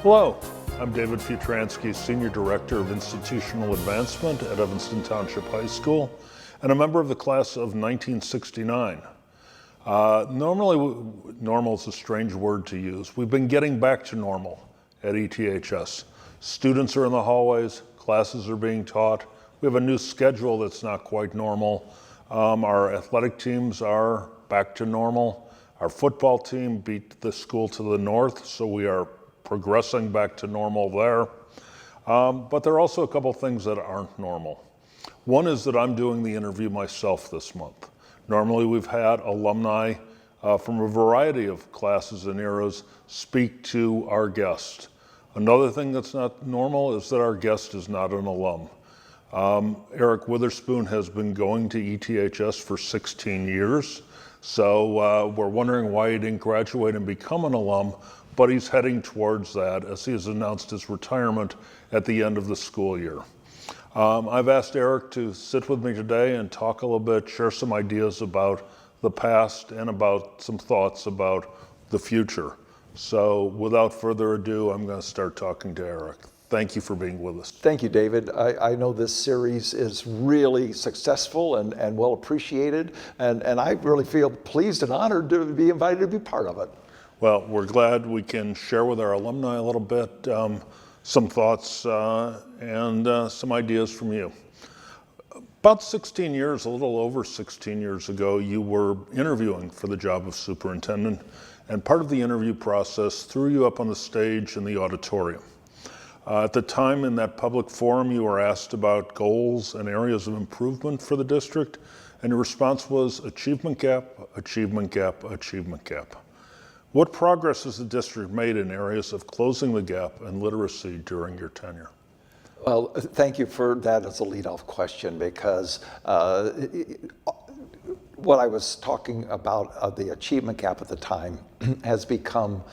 Hello, I'm David Futransky, Senior Director of Institutional Advancement at Evanston Township High School, and a member of the class of 1969. Normal is a strange word to use. We've been getting back to normal at ETHS. Students are in the hallways, classes are being taught. We have a new schedule that's not quite normal. Our athletic teams are back to normal. Our football team beat the school to the north, so we are progressing back to normal there. But there are also a couple things that aren't normal. One is that I'm doing the interview myself this month. Normally we've had alumni from a variety of classes and eras speak to our guest. Another thing that's not normal is that our guest is not an alum. Eric Witherspoon has been going to ETHS for 16 years, so we're wondering why he didn't graduate and become an alum, but he's heading towards that as he has announced his retirement at the end of the school year. I've asked Eric to sit with me today and talk a little bit, share some ideas about the past and about some thoughts about the future. So without further ado, I'm going to start talking to Eric. Thank you for being with us. Thank you, David. I know this series is really successful and well appreciated, and I really feel pleased and honored to be invited to be part of it. Well, we're glad we can share with our alumni a little bit, some thoughts and some ideas from you. About 16 years, a little over 16 years ago, you were interviewing for the job of superintendent, and part of the interview process threw you up on the stage in the auditorium. At the time in that public forum, you were asked about goals and areas of improvement for the district, and your response was achievement gap, achievement gap, achievement gap. What progress has the district made in areas of closing the gap in literacy during your tenure? Well, thank you for that as a leadoff question, because what I was talking about, the achievement gap at the time, has become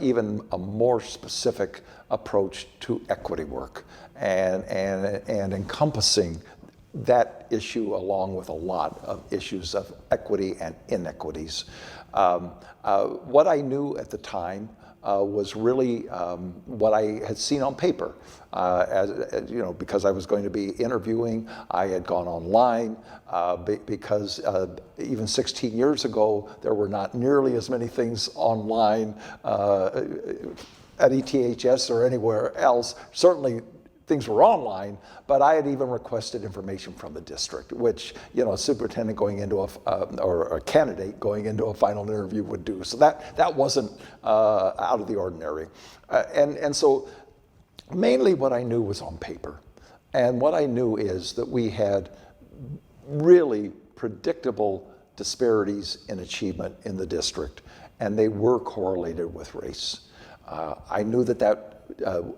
even a more specific approach to equity work and encompassing that issue along with a lot of issues of equity and inequities. What I knew at the time was really what I had seen on paper. As you know, because I was going to be interviewing, I had gone online because even 16 years ago, there were not nearly as many things online at ETHS or anywhere else. Certainly, things were online, but I had even requested information from the district, which, you know, a superintendent going into or a candidate going into a final interview would do. So that wasn't out of the ordinary. And so mainly what I knew was on paper. And what I knew is that we had really predictable disparities in achievement in the district, and they were correlated with race. I knew that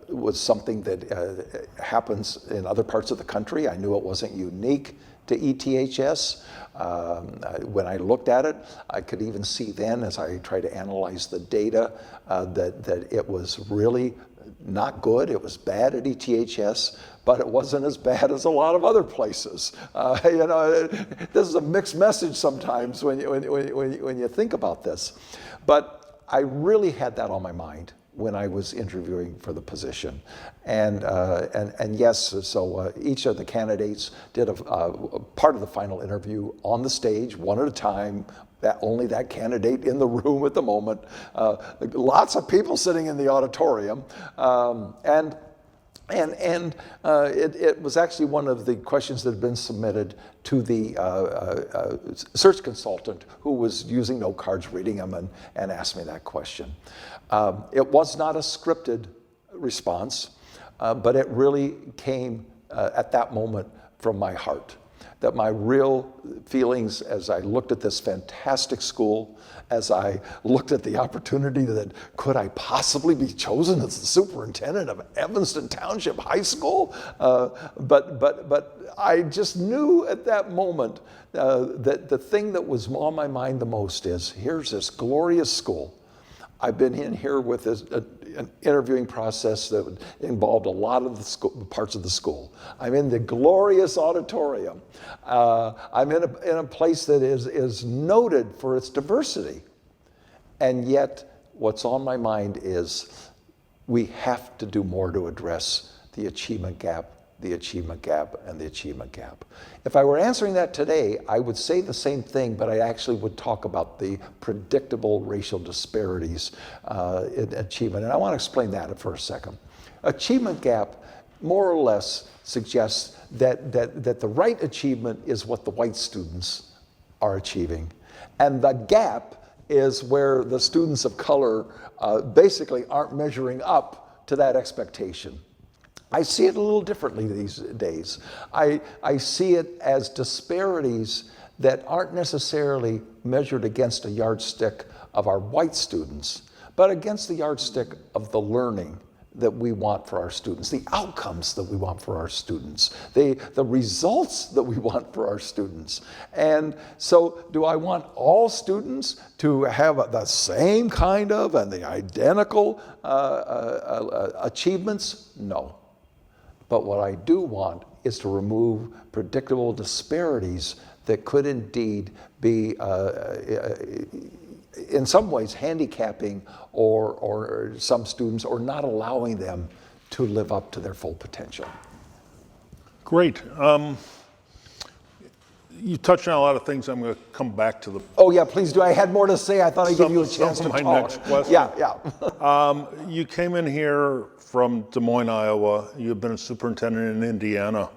was something that happens in other parts of the country. I knew it wasn't unique to ETHS. When I looked at it, I could even see then, as I tried to analyze the data, that it was really not good. It was bad at ETHS, but it wasn't as bad as a lot of other places. You know, this is a mixed message sometimes when you think about this. But I really had that on my mind when I was interviewing for the position. And yes, so each of the candidates did a part of the final interview on the stage, one at a time, only that candidate in the room at the moment. Lots of people sitting in the auditorium. It was actually one of the questions that had been submitted to the search consultant who was using note cards, reading them, and asked me that question. It was not a scripted response, but it really came at that moment from my heart. That my real feelings as I looked at this fantastic school, as I looked at the opportunity that could I possibly be chosen as the superintendent of Evanston Township High School? But I just knew at that moment that the thing that was on my mind the most is, here's this glorious school. I've been in here with an interviewing process that involved a lot of the parts of the school. I'm in the glorious auditorium. I'm in a place that is noted for its diversity. And yet, what's on my mind is we have to do more to address the achievement gap, the achievement gap, and the achievement gap. If I were answering that today, I would say the same thing, but I actually would talk about the predictable racial disparities in achievement. And I want to explain that for a second. Achievement gap more or less suggests that the right achievement is what the white students are achieving. And the gap is where the students of color basically aren't measuring up to that expectation. I see it a little differently these days. I see it as disparities that aren't necessarily measured against a yardstick of our white students, but against the yardstick of the learning that we want for our students, the outcomes that we want for our students, the results that we want for our students. And so do I want all students to have the same kind of and the identical achievements? No. But what I do want is to remove predictable disparities that could indeed be in some ways handicapping or some students, or not allowing them to live up to their full potential. Great. You touched on a lot of things. I'm going to come back to the. Oh yeah, please do. I had more to say. I thought I'd give you a chance to talk. My next question. Yeah. You came in here from Des Moines, Iowa. You've been a superintendent in Indiana.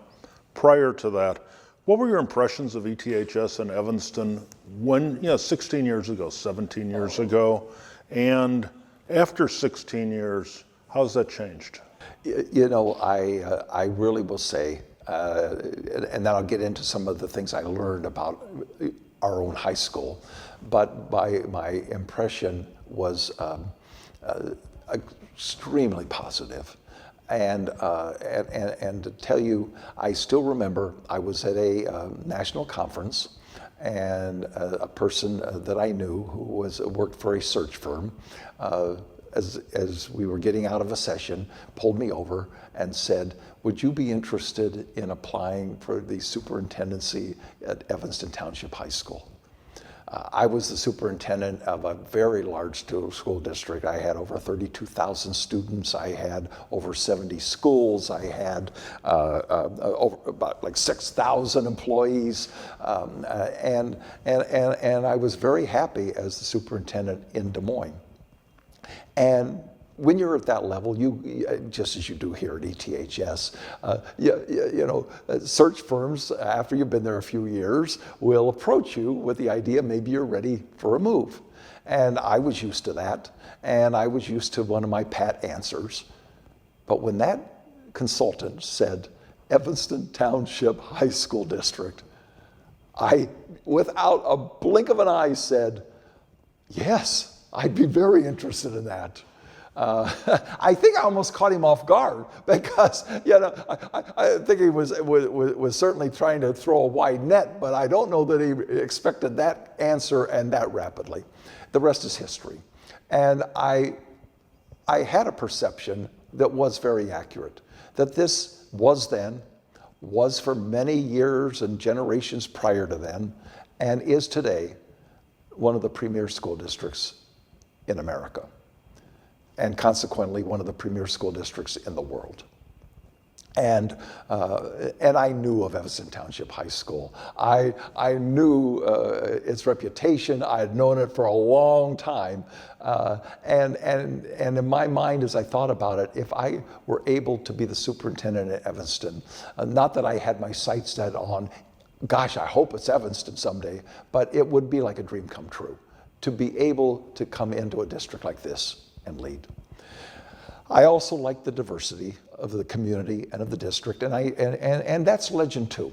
Prior to that, what were your impressions of ETHS in Evanston when, 16 years ago, 17 years ago? And after 16 years, how's that changed? I really will say, and then I'll get into some of the things I learned about our own high school, but my impression was extremely positive. And to tell you, I still remember I was at a national conference, and a person that I knew who worked for a search firm, as we were getting out of a session, pulled me over and said, "Would you be interested in applying for the superintendency at Evanston Township High School?" I was the superintendent of a very large school district. I had over 32,000 students. I had over 70 schools. I had over about like 6,000 employees, and I was very happy as the superintendent in Des Moines. And when you're at that level, you just as you do here at ETHS, search firms, after you've been there a few years, will approach you with the idea maybe you're ready for a move. And I was used to that, and I was used to one of my pat answers. But when that consultant said, Evanston Township High School District, I, without a blink of an eye, said, yes, I'd be very interested in that. I think I almost caught him off guard because, I think he was certainly trying to throw a wide net, but I don't know that he expected that answer and that rapidly. The rest is history. And I had a perception that was very accurate, that this was for many years and generations prior to then, and is today one of the premier school districts in America, and consequently one of the premier school districts in the world. And I knew of Evanston Township High School. I knew its reputation. I had known it for a long time. And in my mind, as I thought about it, if I were able to be the superintendent at Evanston, not that I had my sights set on, gosh, I hope it's Evanston someday, but it would be like a dream come true to be able to come into a district like this and lead. I also like the diversity of the community and of the district, and that's legend too.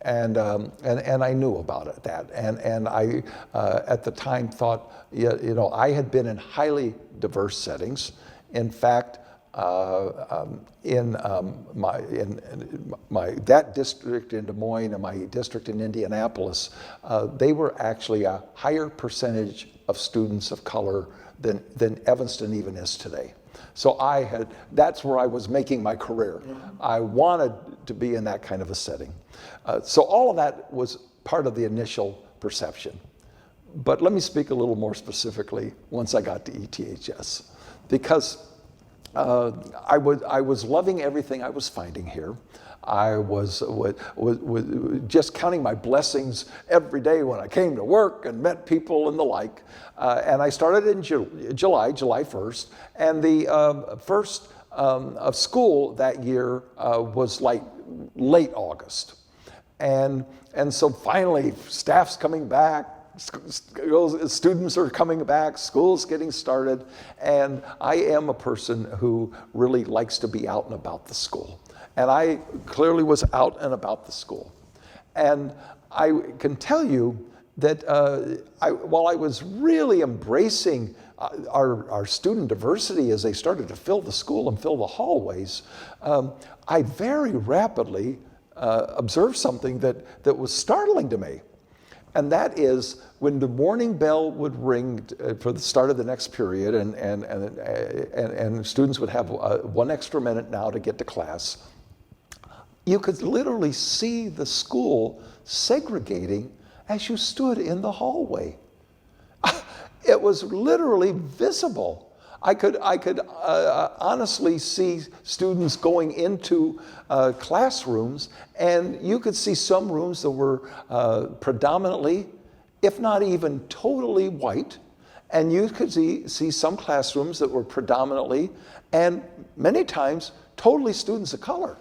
And I knew about it, and I at the time thought, I had been in highly diverse settings. In fact, in that district in Des Moines and my district in Indianapolis, they were actually a higher percentage of students of color than Evanston even is today. So that's where I was making my career. I wanted to be in that kind of a setting. So all of that was part of the initial perception. But let me speak a little more specifically once I got to ETHS, because I was loving everything I was finding here. I was just counting my blessings every day when I came to work and met people and the like. And I started in July 1st. And the first of school that year was like late August. And so finally, staff's coming back, students are coming back, school's getting started, and I am a person who really likes to be out and about the school. And I clearly was out and about the school. And I can tell you that while I was really embracing our student diversity as they started to fill the school and fill the hallways, I very rapidly observed something that was startling to me. And that is when the morning bell would ring for the start of the next period, and students would have 1 extra minute now to get to class, you could literally see the school segregating as you stood in the hallway. It was literally visible. I could honestly see students going into classrooms, and you could see some rooms that were predominantly, if not even totally white, and you could see some classrooms that were predominantly, and many times, totally students of color.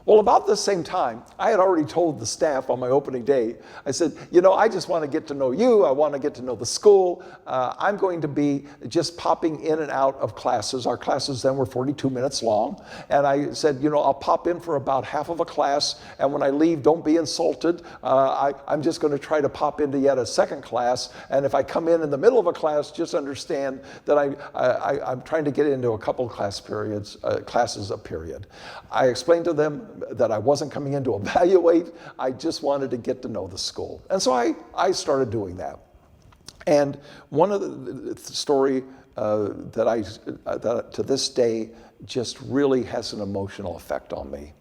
Well, about the same time, I had already told the staff on my opening day, I said, I just want to get to know you. I want to get to know the school. I'm going to be just popping in and out of classes. Our classes then were 42 minutes long. And I said, I'll pop in for about half of a class. And when I leave, don't be insulted. I'm just going to try to pop into yet a second class. And if I come in the middle of a class, just understand that I'm trying to get into a couple classes a period. I explained to them that I wasn't coming in to evaluate. I just wanted to get to know the school. And so I started doing that. And one of the story that to this day just really has an emotional effect on me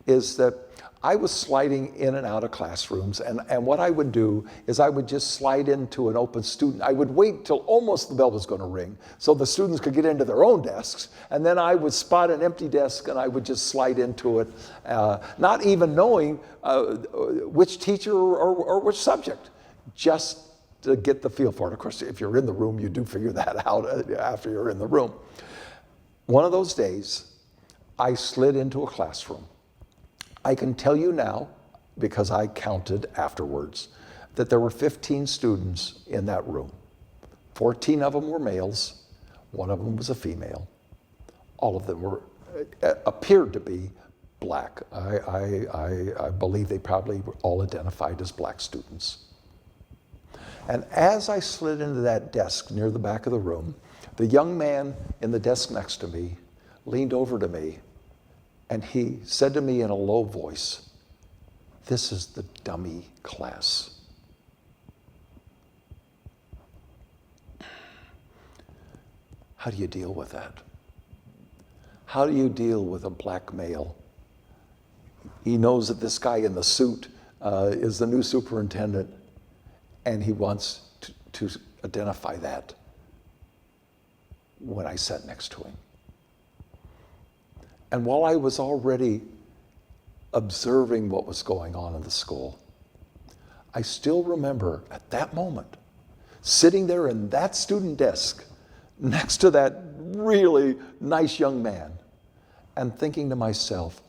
is that I was sliding in and out of classrooms, and what I would do is I would just slide into an open student. I would wait till almost the bell was going to ring so the students could get into their own desks, and then I would spot an empty desk and I would just slide into it, not even knowing which teacher or which subject, just to get the feel for it. Of course, if you're in the room, you do figure that out after you're in the room. One of those days, I slid into a classroom. I can tell you now, because I counted afterwards, that there were 15 students in that room. 14 of them were males, 1 of them was a female. All of them appeared to be black. I believe they probably were all identified as black students. And as I slid into that desk near the back of the room, the young man in the desk next to me leaned over to me, and he said to me in a low voice, "This is the dummy class." How do you deal with that? How do you deal with a black male? He knows that this guy in the suit is the new superintendent, and he wants to identify that when I sat next to him. And while I was already observing what was going on in the school, I still remember at that moment sitting there in that student desk next to that really nice young man and thinking to myself,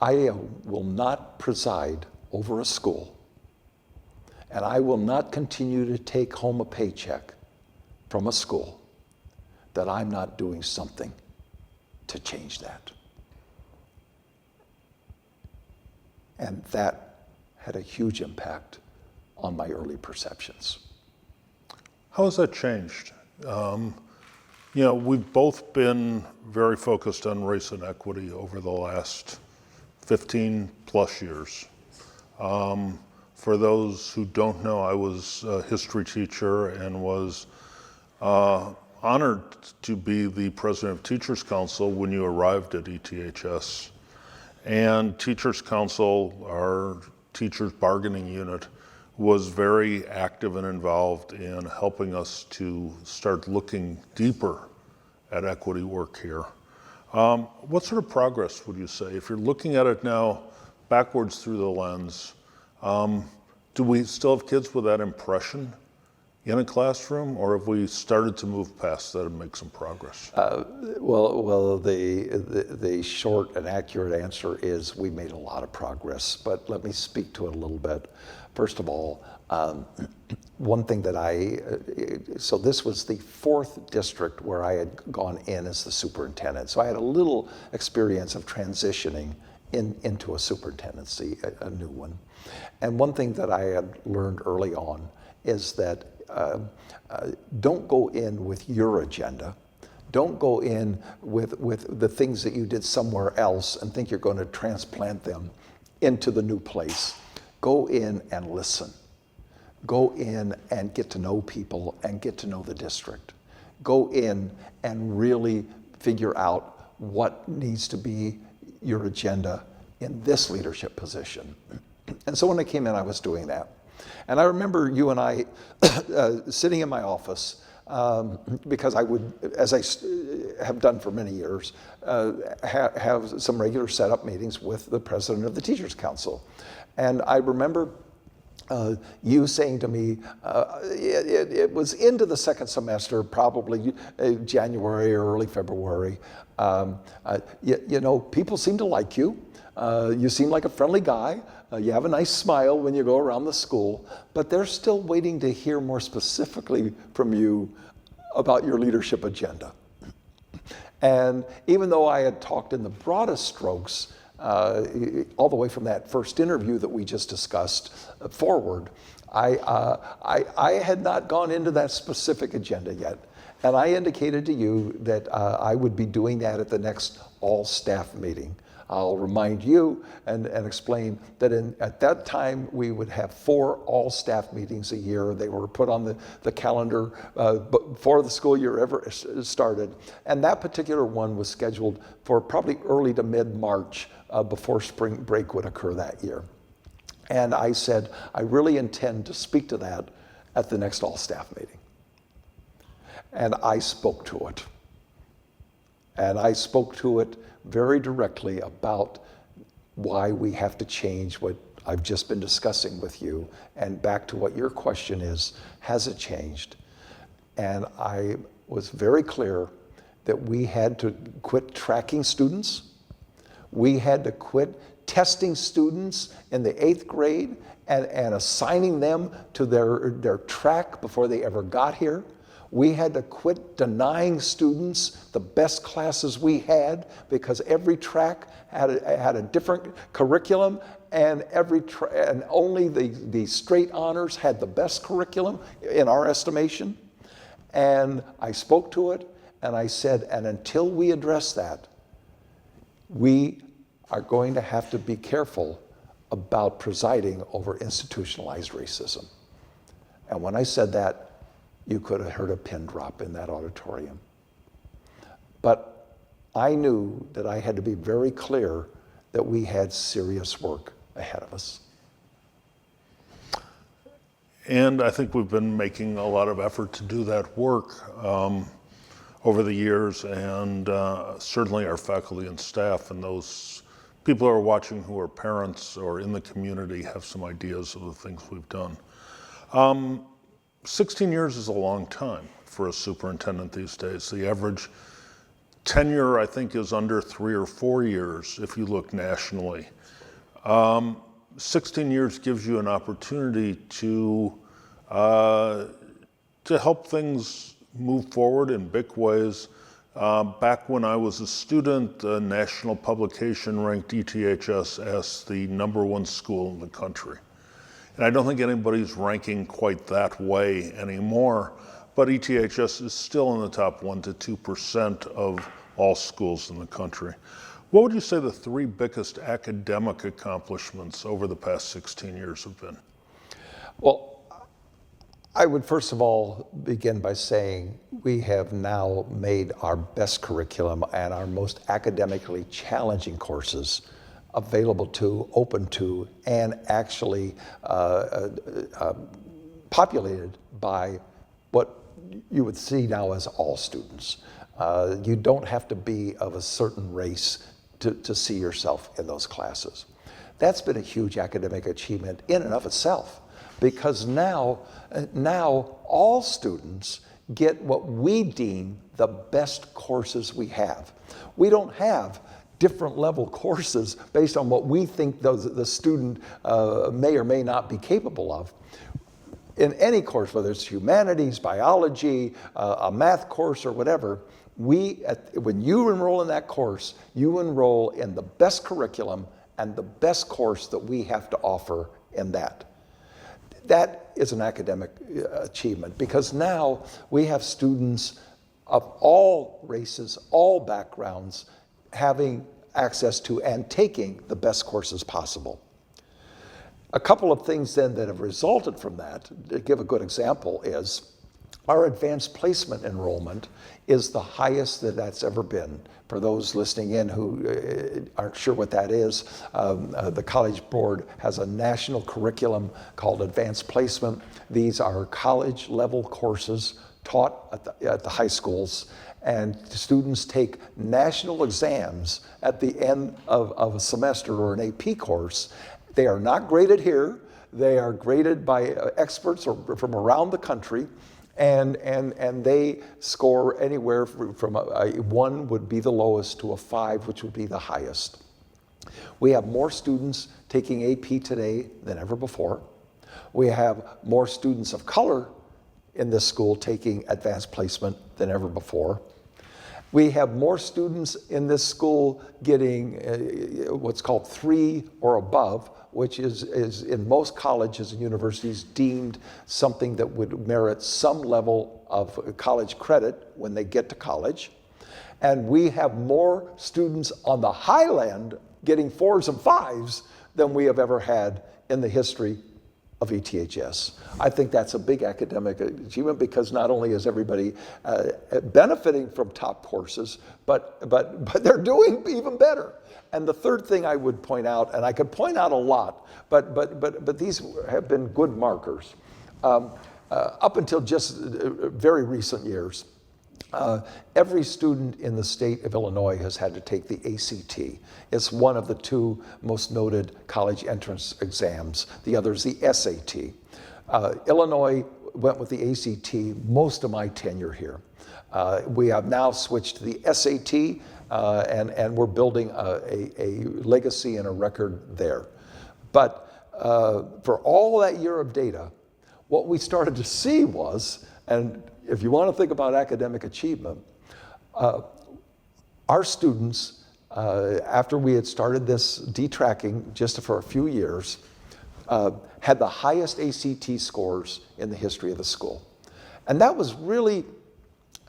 I will not preside over a school, and I will not continue to take home a paycheck from a school that I'm not doing something to change that. And that had a huge impact on my early perceptions. How has that changed? We've both been very focused on race and equity over the last 15 plus years. For those who don't know, I was a history teacher and was honored to be the president of Teachers Council when you arrived at ETHS. And Teachers Council, our teachers bargaining unit, was very active and involved in helping us to start looking deeper at equity work here. What sort of progress would you say? If you're looking at it now backwards through the lens, do we still have kids with that impression in a classroom, or have we started to move past that and make some progress? Well, the short and accurate answer is we made a lot of progress, but let me speak to it a little bit. First of all, one thing that so this was the 4th district where I had gone in as the superintendent. So I had a little experience of transitioning into a superintendency, a new one. And one thing that I had learned early on is that don't go in with your agenda. Don't go in with the things that you did somewhere else and think you're going to transplant them into the new place. Go in and listen. Go in and get to know people and get to know the district. Go in and really figure out what needs to be your agenda in this leadership position. And so when I came in, I was doing that. And I remember you and I sitting in my office, because I would, as I have done for many years, have some regular setup meetings with the president of the Teachers Council. And I remember you saying to me, it was into the second semester, probably January or early February, you know, people seem to like you. You seem like a friendly guy. You have a nice smile when you go around the school, but they're still waiting to hear more specifically from you about your leadership agenda. And even though I had talked in the broadest strokes, all the way from that first interview that we just discussed forward, I had not gone into that specific agenda yet. And I indicated to you that I would be doing that at the next all-staff meeting. I'll remind you and explain that at that time we would have 4 all-staff meetings a year. They were put on the calendar before the school year ever started. And that particular one was scheduled for probably early to mid-March before spring break would occur that year. And I said, I really intend to speak to that at the next all-staff meeting. And I spoke to it. And I spoke to it very directly about why we have to change what I've just been discussing with you. And back to what your question is, has it changed? And I was very clear that we had to quit tracking students. We had to quit testing students in the 8th grade and assigning them to their track before they ever got here. We had to quit denying students the best classes we had because every track had a different curriculum, and only the straight honors had the best curriculum in our estimation. And I spoke to it and I said, and until we address that, we are going to have to be careful about presiding over institutionalized racism. And when I said that, you could have heard a pin drop in that auditorium. But I knew that I had to be very clear that we had serious work ahead of us. And I think we've been making a lot of effort to do that work over the years, and certainly our faculty and staff and those people who are watching who are parents or in the community have some ideas of the things we've done. 16 years is a long time for a superintendent these days. The average tenure, I think, is under 3 or 4 years if you look nationally. 16 years gives you an opportunity to help things move forward in big ways. Back when I was a student, a national publication ranked ETHS as the #1 school in the country. And I don't think anybody's ranking quite that way anymore, but ETHS is still in the top 1 to 2% of all schools in the country. What would you say the 3 biggest academic accomplishments over the past 16 years have been? Well, I would first of all begin by saying we have now made our best curriculum and our most academically challenging courses available to, open to, and actually populated by what you would see now as all students. You don't have to be of a certain race to see yourself in those classes. That's been a huge academic achievement in and of itself, because now all students get what we deem the best courses we have. We don't have different level courses based on what we think the student may or may not be capable of. In any course, whether it's humanities, biology, a math course, or whatever, when you enroll in that course, you enroll in the best curriculum and the best course that we have to offer in that. That is an academic achievement, because now we have students of all races, all backgrounds, having access to and taking the best courses possible. A couple of things then that have resulted from that, to give a good example, is our advanced placement enrollment is the highest that that's ever been. For those listening in who aren't sure what that is, the College Board has a national curriculum called Advanced Placement. These are college level courses taught at the high schools, and students take national exams at the end of a semester or an AP course. They are not graded here. They are graded by experts from around the country. And they score anywhere from a 1 would be the lowest to a 5, which would be the highest. We have more students taking AP today than ever before. We have more students of color in this school taking advanced placement than ever before. We have more students in this school getting what's called 3 or above, which is in most colleges and universities deemed something that would merit some level of college credit when they get to college. And we have more students on the high end getting 4s and 5s than we have ever had in the history of ETHS. I think that's a big academic achievement, because not only is everybody benefiting from top courses, but they're doing even better. And the third thing I would point out, and I could point out a lot, but these have been good markers. Up until just very recent years, every student in the state of Illinois has had to take the ACT. It's one of the 2 most noted college entrance exams. The other is the SAT. Illinois went with the ACT most of my tenure here. We have now switched to the SAT, and we're building a legacy and a record there. But for all that year of data, what we started to see was, and if you want to think about academic achievement, our students, after we had started this detracking just for a few years, had the highest ACT scores in the history of the school. And that was really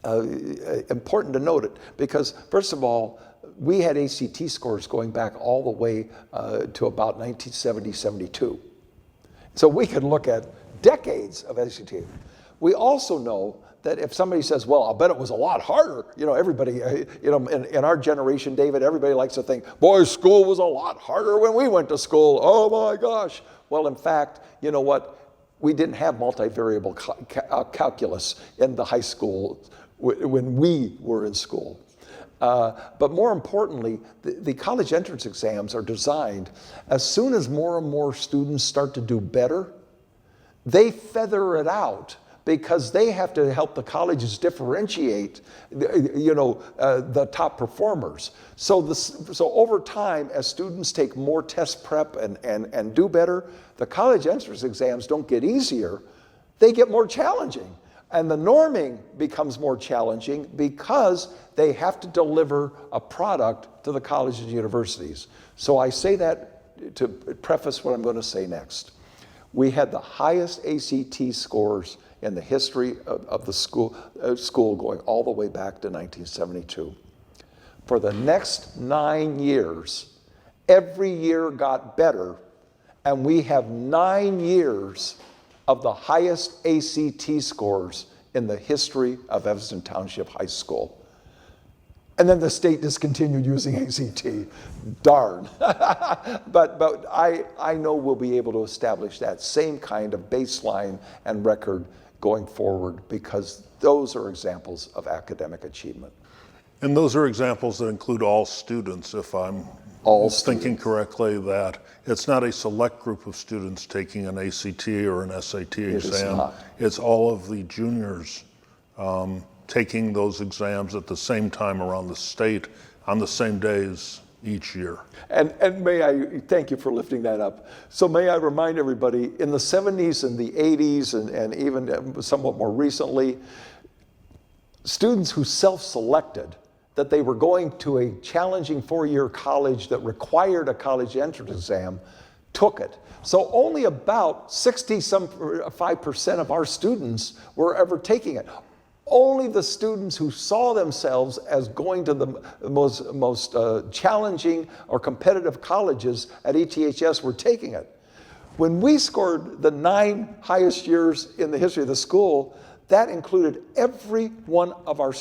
important to note it, because first of all, we had ACT scores going back all the way to about 1970, 72. So we could look at decades of ACT. We also know that if somebody says, well, I'll bet it was a lot harder, everybody, in our generation, David, everybody likes to think, boy, school was a lot harder when we went to school. Oh my gosh. Well, in fact, you know what? We didn't have multivariable calculus in the high school when we were in school. But more importantly, the college entrance exams are designed, as soon as more and more students start to do better, they feather it out, because they have to help the colleges differentiate, the top performers. So over time, as students take more test prep and do better, the college entrance exams don't get easier, they get more challenging. And the norming becomes more challenging, because they have to deliver a product to the colleges and universities. So I say that to preface what I'm going to say next. We had the highest ACT scores in the history of the school going all the way back to 1972. For the next 9 years, every year got better, and we have 9 years of the highest ACT scores in the history of Evanston Township High School. And then the state discontinued using ACT. Darn. but I know we'll be able to establish that same kind of baseline and record going forward, because those are examples of academic achievement. And those are examples that include all students, if I'm All thinking correctly, that it's not a select group of students taking an ACT or an SAT exam. not. It's all of the juniors taking those exams at the same time around the state on the same days each year. And may I, thank you for lifting that up. So may I remind everybody, in the 70s and the 80s and even somewhat more recently, students who self-selected that they were going to a challenging four-year college that required a college entrance exam took it. So only about 65% of our students were ever taking it. Only the students who saw themselves as going to the most challenging or competitive colleges at ETHS were taking it. When we scored the 9 highest years in the history of the school, that included every one of our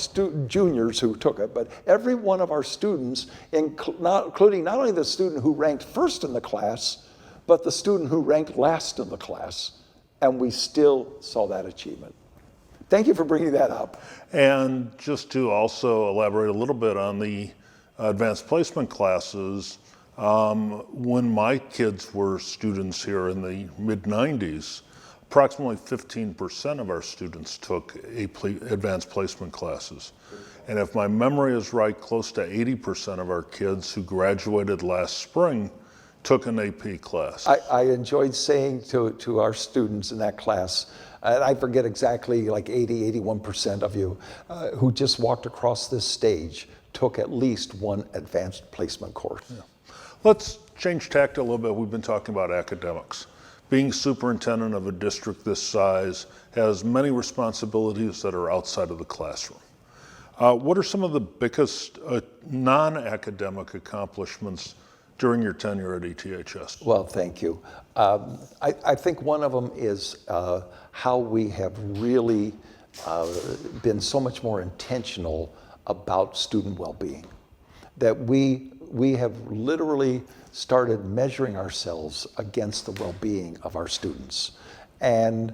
juniors who took it, but every one of our students, including not only the student who ranked first in the class, but the student who ranked last in the class. And we still saw that achievement. Thank you for bringing that up. And just to also elaborate a little bit on the advanced placement classes, when my kids were students here in the mid-90s, approximately 15% of our students took advanced placement classes. And if my memory is right, close to 80% of our kids who graduated last spring took an AP class. I enjoyed saying to our students in that class, and I forget exactly, like 81% of you who just walked across this stage took at least one advanced placement course. Yeah. Let's change tact a little bit. We've been talking about academics. Being superintendent of a district this size has many responsibilities that are outside of the classroom. What are some of the biggest non-academic accomplishments during your tenure at ETHS? Well, thank you. I think one of them is how we have really been so much more intentional about student well-being. That we have literally started measuring ourselves against the well-being of our students. And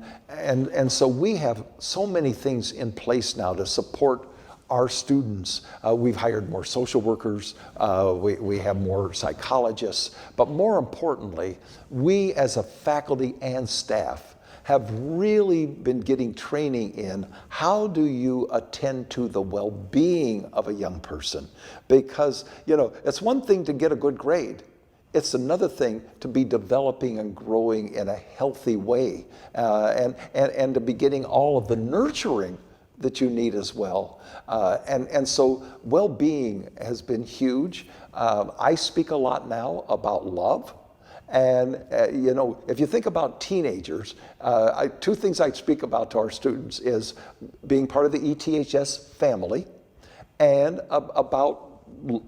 so we have so many things in place now to support our students. We've hired more social workers, we have more psychologists, but more importantly, we as a faculty and staff have really been getting training in how do you attend to the well-being of a young person. Because, you know, it's one thing to get a good grade. It's another thing to be developing and growing in a healthy way, and to be getting all of the nurturing that you need as well. And so well-being has been huge. I speak a lot now about love. And you know, if you think about teenagers, two things I speak about to our students is being part of the ETHS family and about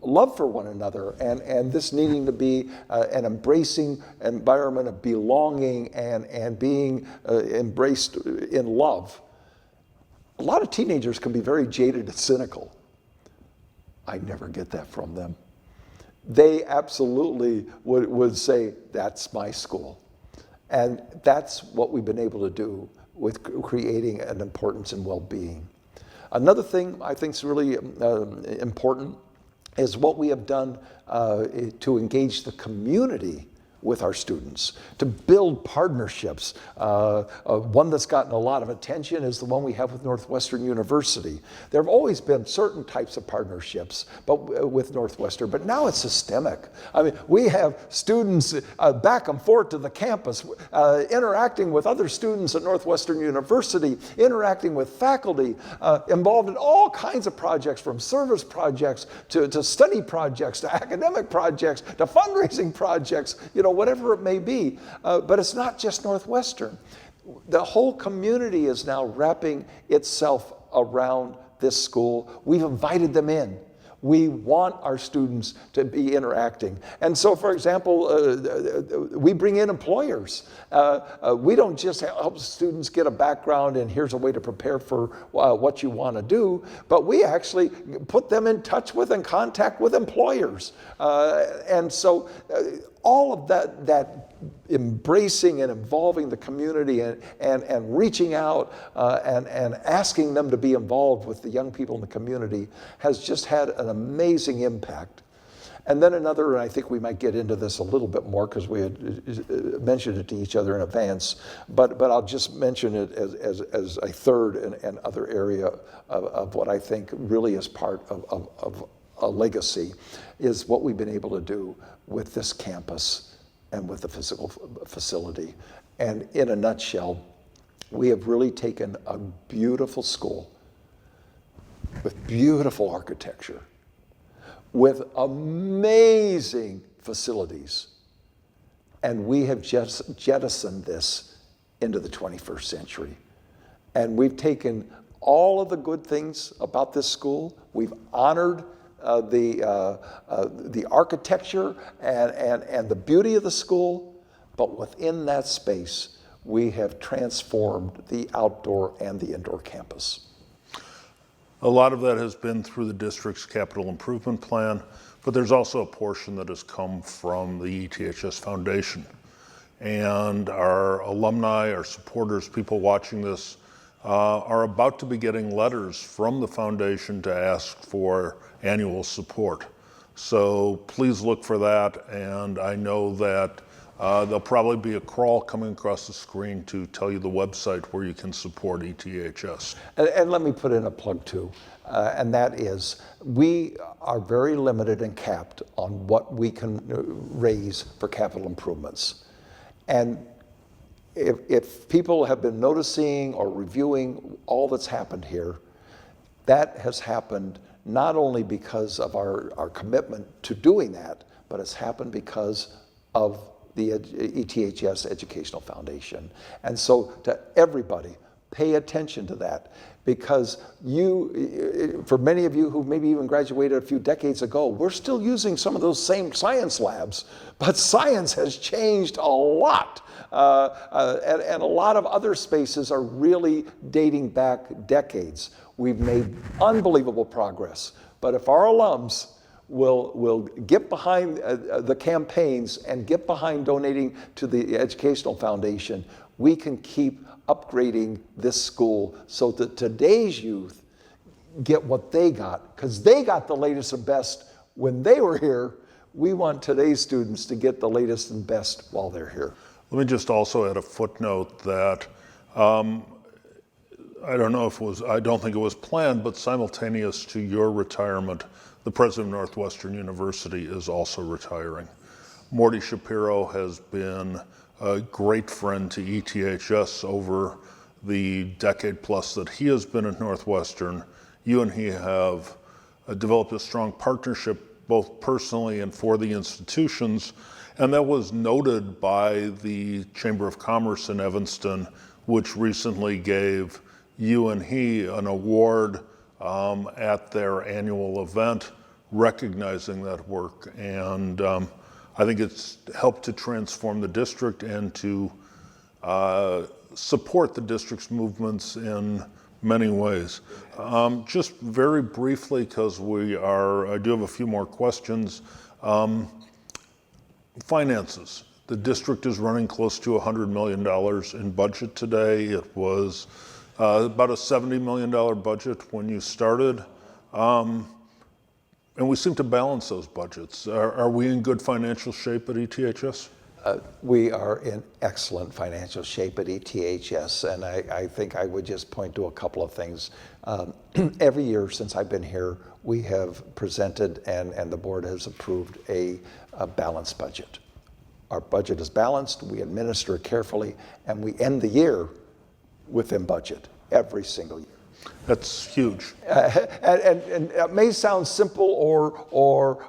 love for one another, and this needing to be an embracing environment of belonging and being embraced in love. A lot of teenagers can be very jaded and cynical. I never get that from them. They absolutely would say, that's my school. And that's what we've been able to do with creating an importance in well-being. Another thing I think is really important is what we have done to engage the community with our students, to build partnerships. One that's gotten a lot of attention is the one we have with Northwestern University. There have always been certain types of partnerships with Northwestern, but now it's systemic. I mean, we have students back and forth to the campus, interacting with other students at Northwestern University, interacting with faculty, involved in all kinds of projects, from service projects to study projects, to academic projects, to fundraising projects, you know, whatever it may be. But it's not just Northwestern. The whole community is now wrapping itself around this school. We've invited them in. We want our students to be interacting. And so, for example, we bring in employers. We don't just help students get a background and here's a way to prepare for what you want to do, but we actually put them in touch with and contact with employers. And so all of that embracing and involving the community and reaching out and asking them to be involved with the young people in the community has just had an amazing impact. And then another, and I think we might get into this a little bit more because we had mentioned it to each other in advance, but I'll just mention it as a third and other area of what I think really is part of a legacy, is what we've been able to do with this campus and with the physical facility. And in a nutshell, we have really taken a beautiful school with beautiful architecture, with amazing facilities, and we have just jettisoned this into the 21st century. And we've taken all of the good things about this school, we've honored the architecture and the beauty of the school, but within that space, we have transformed the outdoor and the indoor campus. A lot of that has been through the district's capital improvement plan, but there's also a portion that has come from the ETHS Foundation. And our alumni, our supporters, people watching this, are about to be getting letters from the foundation to ask for annual support. So please look for that, and I know that there'll probably be a crawl coming across the screen to tell you the website where you can support ETHS. And let me put in a plug too, and that is we are very limited and capped on what we can raise for capital improvements. And if people have been noticing or reviewing all that's happened here, that has happened not only because of our commitment to doing that, but it's happened because of the ETHS Educational Foundation. And so to everybody, pay attention to that, because for many of you who maybe even graduated a few decades ago, we're still using some of those same science labs, but science has changed a lot. And a lot of other spaces are really dating back decades. We've made unbelievable progress, but if our alums will get behind the campaigns and get behind donating to the Educational Foundation, we can keep upgrading this school so that today's youth get what they got, because they got the latest and best when they were here. We want today's students to get the latest and best while they're here. Let me just also add a footnote that I don't think it was planned, but simultaneous to your retirement, the president of Northwestern University is also retiring. Morty Shapiro has been a great friend to ETHS over the decade plus that he has been at Northwestern. You and he have developed a strong partnership, both personally and for the institutions, and that was noted by the Chamber of Commerce in Evanston, which recently gave you and he an award at their annual event recognizing that work. And I think it's helped to transform the district and to support the district's movements in many ways. Just very briefly, because I do have a few more questions. Finances. The district is running close to $100 million in budget today. It was about a $70 million budget when you started. And we seem to balance those budgets. Are we in good financial shape at ETHS? We are in excellent financial shape at ETHS, and I think I would just point to a couple of things. Every year since I've been here, we have presented and the board has approved a balanced budget. Our budget is balanced, we administer it carefully, and we end the year within budget every single year. That's huge. And it may sound simple or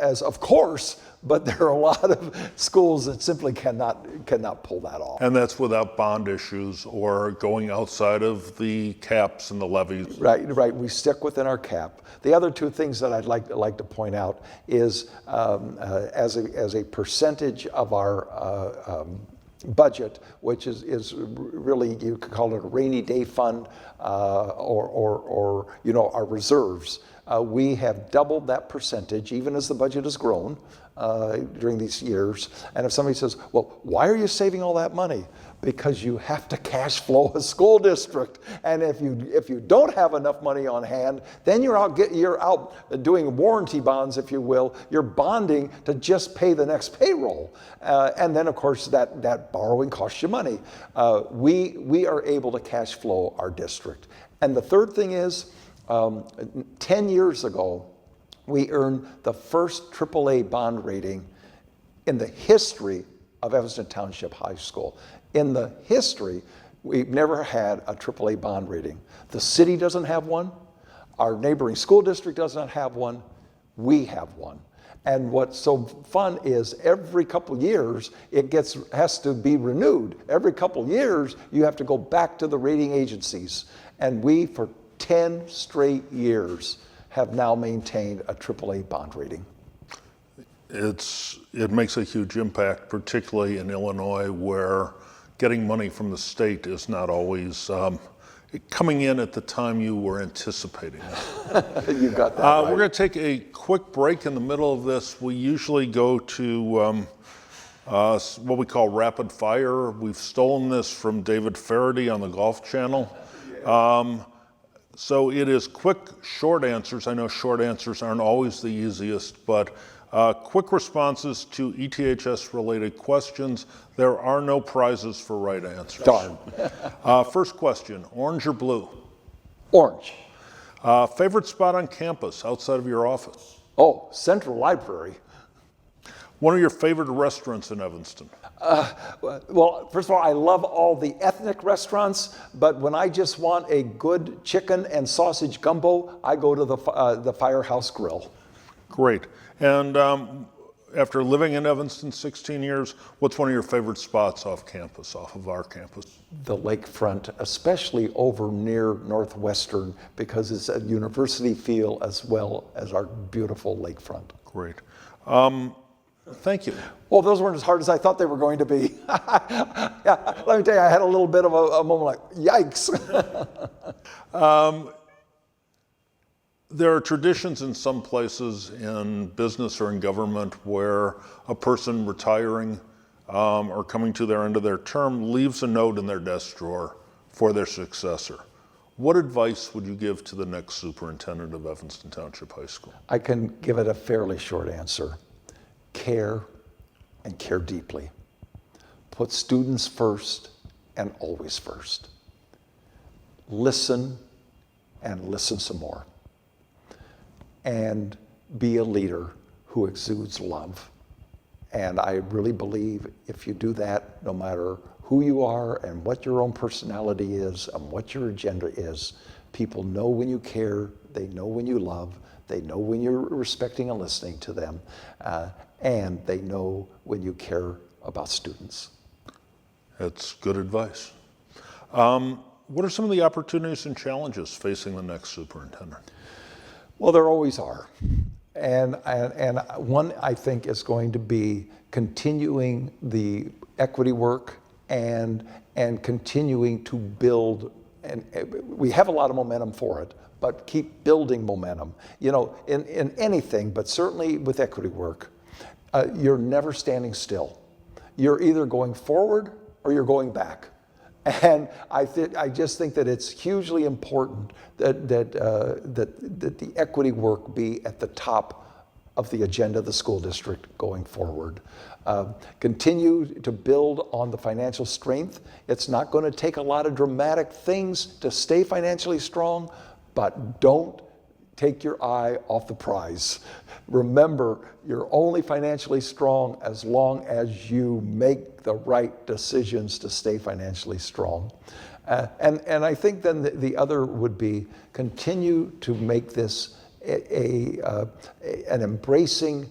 as of course, but there are a lot of schools that simply cannot pull that off. And that's without bond issues or going outside of the caps and the levies. Right. We stick within our cap. The other two things that I'd like to point out is as a percentage of our budget, which is really, you could call it a rainy day fund, or our reserves. We have doubled that percentage, even as the budget has grown. during these years. And if somebody says, well, why are you saving all that money? Because you have to cash flow a school district. And if you don't have enough money on hand, then you're out doing warranty bonds, if you will. You're bonding to just pay the next payroll. And then, of course, that borrowing costs you money. We are able to cash flow our district. And the third thing is, 10 years ago, we earned the first AAA bond rating in the history of Evanston Township High School. In the history, we've never had a AAA bond rating. The city doesn't have one. Our neighboring school district does not have one. We have one. And what's so fun is every couple years, has to be renewed. Every couple years, you have to go back to the rating agencies. And we, for 10 straight years, have now maintained a AAA bond rating. It makes a huge impact, particularly in Illinois, where getting money from the state is not always coming in at the time you were anticipating. You got that right. We're going to take a quick break in the middle of this. We usually go to what we call rapid fire. We've stolen this from David Faraday on the Golf Channel. So it is quick, short answers. I know short answers aren't always the easiest, but quick responses to ETHS-related questions. There are no prizes for right answers. Darn. First question, orange or blue? Orange. Favorite spot on campus outside of your office? Oh, Central Library. One of your favorite restaurants in Evanston? Well, first of all, I love all the ethnic restaurants, but when I just want a good chicken and sausage gumbo, I go to the Firehouse Grill. Great. And after living in Evanston 16 years, what's one of your favorite spots off of our campus? The lakefront, especially over near Northwestern, because it's a university feel as well as our beautiful lakefront. Great. Thank you. Well, those weren't as hard as I thought they were going to be. Yeah, let me tell you, I had a little bit of a moment like, yikes. There are traditions in some places in business or in government where a person retiring or coming to their end of their term leaves a note in their desk drawer for their successor. What advice would you give to the next superintendent of Evanston Township High School? I can give it a fairly short answer. Care and care deeply. Put students first and always first. Listen and listen some more. And be a leader who exudes love. And I really believe if you do that, no matter who you are and what your own personality is and what your agenda is, people know when you care, they know when you love, they know when you're respecting and listening to them, and they know when you care about students. That's good advice. What are some of the opportunities and challenges facing the next superintendent? Well, there always are. And one, I think, is going to be continuing the equity work and continuing to build, and we have a lot of momentum for it, but keep building momentum. You know, in anything, but certainly with equity work, you're never standing still. You're either going forward or you're going back. And I just think that it's hugely important that the equity work be at the top of the agenda of the school district going forward. Continue to build on the financial strength. It's not going to take a lot of dramatic things to stay financially strong, but don't take your eye off the prize. Remember, you're only financially strong as long as you make the right decisions to stay financially strong. And I think then the other would be continue to make this an embracing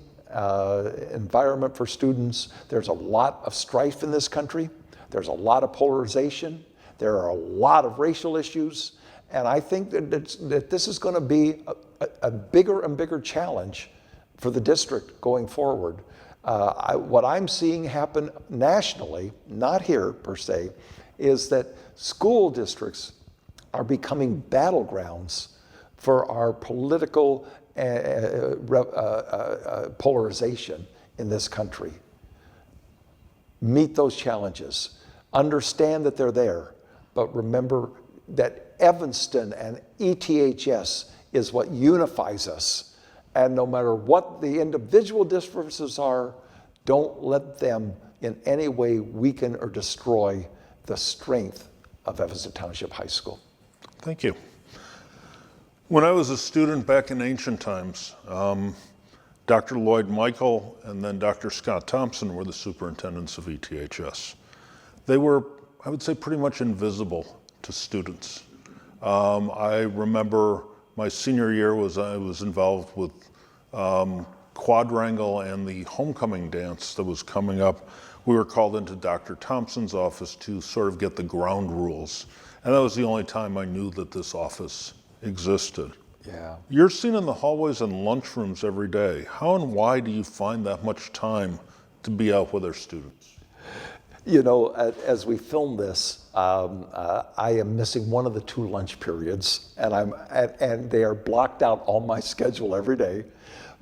environment for students. There's a lot of strife in this country. There's a lot of polarization. There are a lot of racial issues. And I think that this is going to be a bigger and bigger challenge for the district going forward. What I'm seeing happen nationally, not here per se, is that school districts are becoming battlegrounds for our political polarization in this country. Meet those challenges. Understand that they're there, but remember that Evanston and ETHS is what unifies us. And no matter what the individual differences are, don't let them in any way weaken or destroy the strength of Evanston Township High School. Thank you. When I was a student back in ancient times, Dr. Lloyd Michael and then Dr. Scott Thompson were the superintendents of ETHS. They were, I would say, pretty much invisible to students. I remember my senior year I was involved with quadrangle and the homecoming dance that was coming up. We were called into Dr. Thompson's office to sort of get the ground rules. And that was the only time I knew that this office existed. Yeah. You're seen in the hallways and lunchrooms every day. How and why do you find that much time to be out with our students? You know, as we film this, I am missing one of the 2 lunch periods, and they are blocked out on my schedule every day.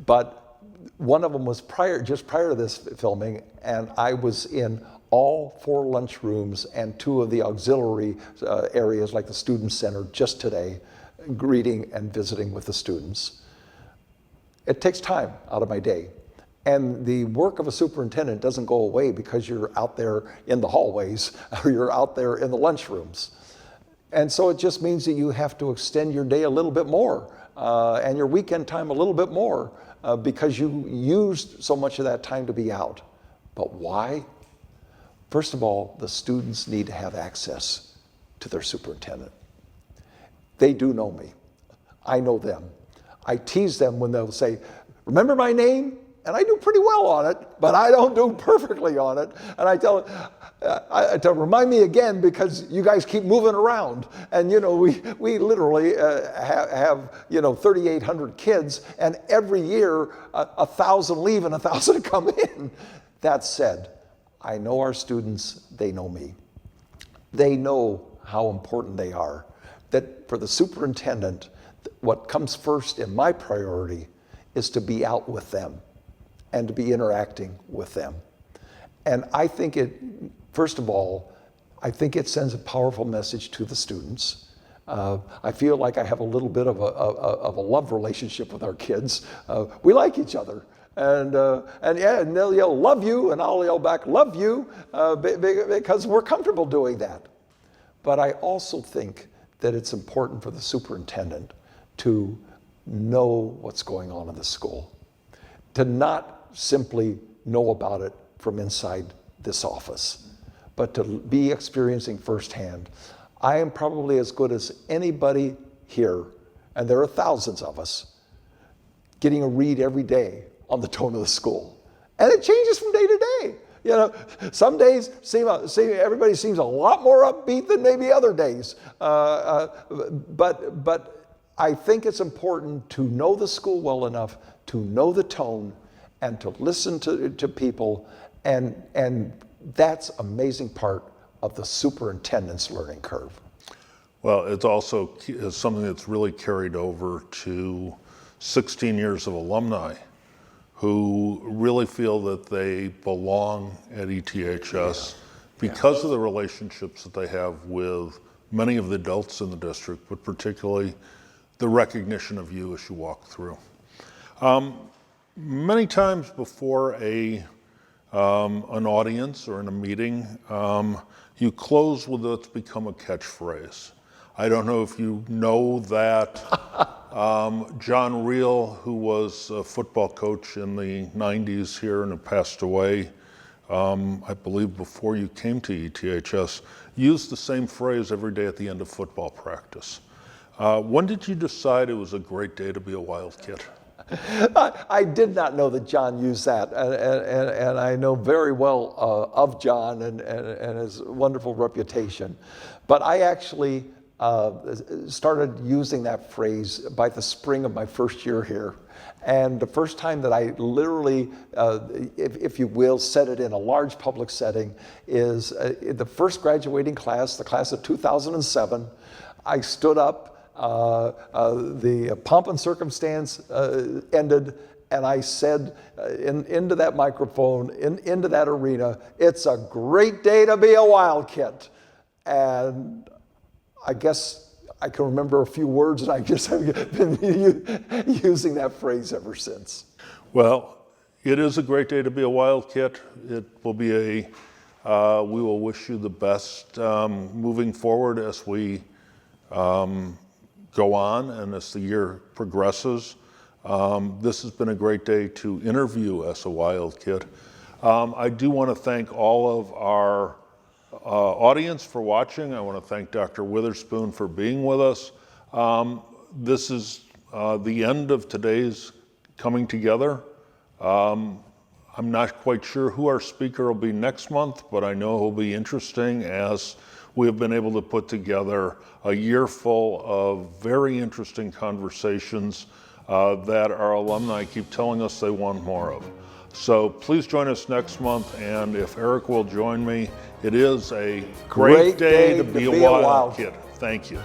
But one of them was just prior to this filming, and I was in all 4 lunchrooms and 2 of the auxiliary areas like the student center just today, greeting and visiting with the students. It takes time out of my day. And the work of a superintendent doesn't go away because you're out there in the hallways or you're out there in the lunchrooms. And so it just means that you have to extend your day a little bit more and your weekend time a little bit more because you used so much of that time to be out. But why? First of all, the students need to have access to their superintendent. They do know me. I know them. I tease them when they'll say, "Remember my name?" And I do pretty well on it, but I don't do perfectly on it. And I tell them, remind me again because you guys keep moving around. And you know, we literally have 3,800 kids, and every year 1,000 leave and 1,000 come in. That said, I know our students, they know me. They know how important they are. That for the superintendent, what comes first in my priority is to be out with them and to be interacting with them. And I think first of all, I think it sends a powerful message to the students. I feel like I have a little bit of a love relationship with our kids. We like each other. And they'll yell, "Love you," and I'll yell back, "Love you," because we're comfortable doing that. But I also think that it's important for the superintendent to know what's going on in the school, to not simply know about it from inside this office, but to be experiencing firsthand. I am probably as good as anybody here, and there are thousands of us, getting a read every day on the tone of the school. And it changes from day to day. You know, some days everybody seems a lot more upbeat than maybe other days. But I think it's important to know the school well enough to know the tone and to listen to people, and that's an amazing part of the superintendent's learning curve. Well, it's also something that's really carried over to 16 years of alumni who really feel that they belong at ETHS because of the relationships that they have with many of the adults in the district, but particularly the recognition of you as you walk through. Many times before an audience or in a meeting, you close with what's become a catchphrase. I don't know if you know that John Reel, who was a football coach in the 90s here and had passed away, I believe before you came to ETHS, used the same phrase every day at the end of football practice. When did you decide it was a great day to be a Wildcat? I did not know that John used that, and I know very well of John and his wonderful reputation. But I actually started using that phrase by the spring of my first year here. And the first time that I literally, if you will, said it in a large public setting is the first graduating class, the class of 2007. I stood up, the pomp and circumstance ended, and I said into that microphone, into that arena, "It's a great day to be a Wildcat." And I guess I can remember a few words, and I just have been using that phrase ever since. Well, it is a great day to be a Wildcat. It will be we will wish you the best moving forward as we go on and as the year progresses. This has been a great day to interview as a Wildcat. I do want to thank all of our audience for watching. I want to thank Dr. Witherspoon for being with us. This is the end of today's coming together. I'm not quite sure who our speaker will be next month, but I know he'll be interesting as we have been able to put together a year full of very interesting conversations that our alumni keep telling us they want more of. So please join us next month, and if Eric will join me, it is a great day to be a Wildcat. Thank you.